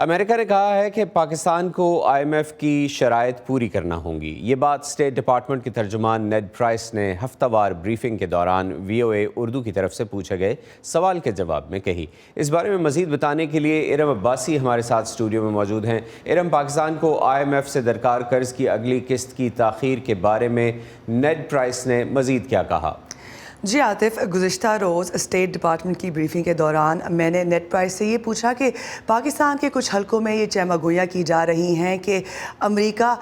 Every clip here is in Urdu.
امریکہ نے کہا ہے کہ پاکستان کو IMF کی شرائط پوری کرنا ہوں گی۔ یہ بات اسٹیٹ ڈپارٹمنٹ کے ترجمان نیڈ پرائس نے ہفتہ وار بریفنگ کے دوران VOA اردو کی طرف سے پوچھے گئے سوال کے جواب میں کہی۔ اس بارے میں مزید بتانے کے لیے ارم عباسی ہمارے ساتھ اسٹوڈیو میں موجود ہیں۔ ارم، پاکستان کو IMF سے درکار قرض کی اگلی قسط کی تاخیر کے بارے میں نیڈ پرائس نے مزید کیا کہا؟ جی عاطف، گزشتہ روز اسٹیٹ ڈپارٹمنٹ کی بریفنگ کے دوران میں نے نیڈ پرائس سے یہ پوچھا کہ پاکستان کے کچھ حلقوں میں یہ چہمہ گوئیاں کی جا رہی ہیں کہ امریکہ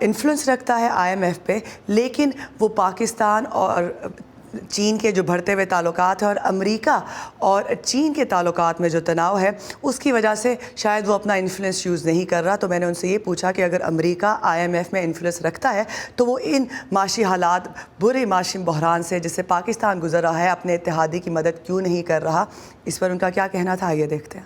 انفلوئنس رکھتا ہے IMF پہ، لیکن وہ پاکستان اور چین کے جو بڑھتے ہوئے تعلقات ہیں اور امریکہ اور چین کے تعلقات میں جو تناؤ ہے اس کی وجہ سے شاید وہ اپنا انفلوئنس یوز نہیں کر رہا۔ تو میں نے ان سے یہ پوچھا کہ اگر امریکہ IMF میں انفلوئنس رکھتا ہے تو وہ ان معاشی حالات، برے معاشی بحران سے جس سے پاکستان گزر رہا ہے، اپنے اتحادی کی مدد کیوں نہیں کر رہا؟ اس پر ان کا کیا کہنا تھا، یہ دیکھتے ہیں۔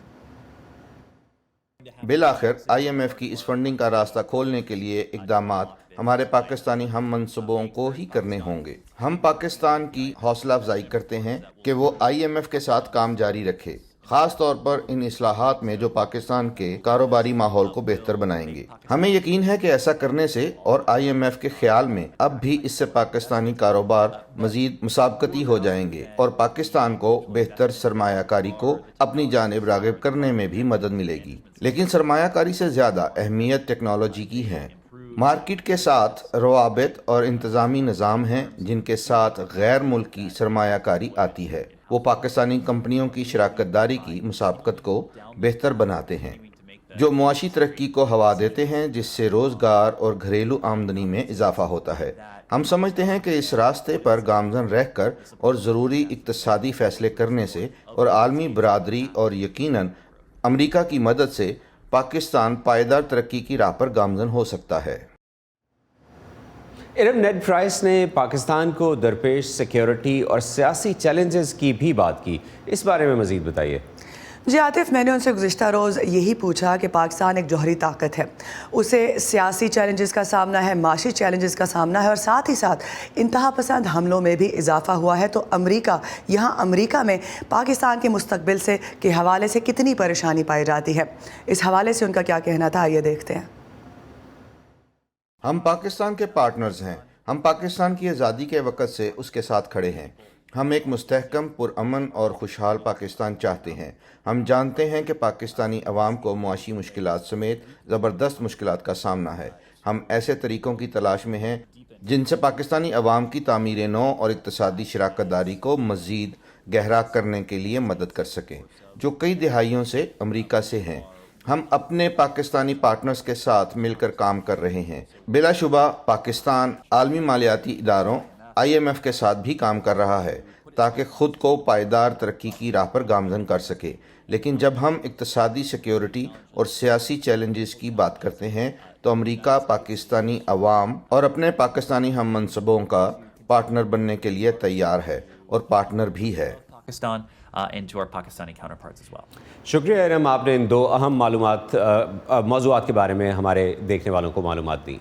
بالآخر IMF کی اس فنڈنگ کا راستہ کھولنے کے لیے اقدامات ہمارے پاکستانی ہم منصبوں کو ہی کرنے ہوں گے۔ ہم پاکستان کی حوصلہ افزائی کرتے ہیں کہ وہ IMF کے ساتھ کام جاری رکھے، خاص طور پر ان اصلاحات میں جو پاکستان کے کاروباری ماحول کو بہتر بنائیں گے۔ ہمیں یقین ہے کہ ایسا کرنے سے اور IMF کے خیال میں اب بھی اس سے پاکستانی کاروبار مزید مسابقتی ہو جائیں گے اور پاکستان کو بہتر سرمایہ کاری کو اپنی جانب راغب کرنے میں بھی مدد ملے گی۔ لیکن سرمایہ کاری سے زیادہ اہمیت ٹیکنالوجی کی ہے۔ مارکیٹ کے ساتھ روابط اور انتظامی نظام ہیں جن کے ساتھ غیر ملکی سرمایہ کاری آتی ہے۔ وہ پاکستانی کمپنیوں کی شراکت داری کی مسابقت کو بہتر بناتے ہیں، جو معاشی ترقی کو ہوا دیتے ہیں، جس سے روزگار اور گھریلو آمدنی میں اضافہ ہوتا ہے۔ ہم سمجھتے ہیں کہ اس راستے پر گامزن رہ کر اور ضروری اقتصادی فیصلے کرنے سے اور عالمی برادری اور یقیناً امریکہ کی مدد سے پاکستان پائیدار ترقی کی راہ پر گامزن ہو سکتا ہے۔ ارم، نیڈ پرائس نے پاکستان کو درپیش سیکیورٹی اور سیاسی چیلنجز کی بھی بات کی، اس بارے میں مزید بتائیے۔ جی عاطف، میں نے ان سے گزشتہ روز یہی پوچھا کہ پاکستان ایک جوہری طاقت ہے، اسے سیاسی چیلنجز کا سامنا ہے، معاشی چیلنجز کا سامنا ہے، اور ساتھ ہی ساتھ انتہا پسند حملوں میں بھی اضافہ ہوا ہے۔ تو امریکہ میں پاکستان کے مستقبل سے کے حوالے سے کتنی پریشانی پائی جاتی ہے، اس حوالے سے ان کا کیا کہنا تھا، یہ دیکھتے ہیں۔ ہم پاکستان کے پارٹنرز ہیں۔ ہم پاکستان کی آزادی کے وقت سے اس کے ساتھ کھڑے ہیں۔ ہم ایک مستحکم، پرامن اور خوشحال پاکستان چاہتے ہیں۔ ہم جانتے ہیں کہ پاکستانی عوام کو معاشی مشکلات سمیت زبردست مشکلات کا سامنا ہے۔ ہم ایسے طریقوں کی تلاش میں ہیں جن سے پاکستانی عوام کی تعمیر نو اور اقتصادی شراکت داری کو مزید گہرا کرنے کے لیے مدد کر سکیں، جو کئی دہائیوں سے امریکہ سے ہیں۔ ہم اپنے پاکستانی پارٹنرز کے ساتھ مل کر کام کر رہے ہیں۔ بلا شبہ پاکستان عالمی مالیاتی اداروں IMF کے ساتھ بھی کام کر رہا ہے تاکہ خود کو پائیدار ترقی کی راہ پر گامزن کر سکے۔ لیکن جب ہم اقتصادی سیکیورٹی اور سیاسی چیلنجز کی بات کرتے ہیں تو امریکہ پاکستانی عوام اور اپنے پاکستانی ہم منصبوں کا پارٹنر بننے کے لیے تیار ہے اور پارٹنر بھی ہے۔ And to our Pakistani counterparts as well. شکریہ ارم، آپ نے ان دو اہم موضوعات کے بارے میں ہمارے دیکھنے والوں کو معلومات دی۔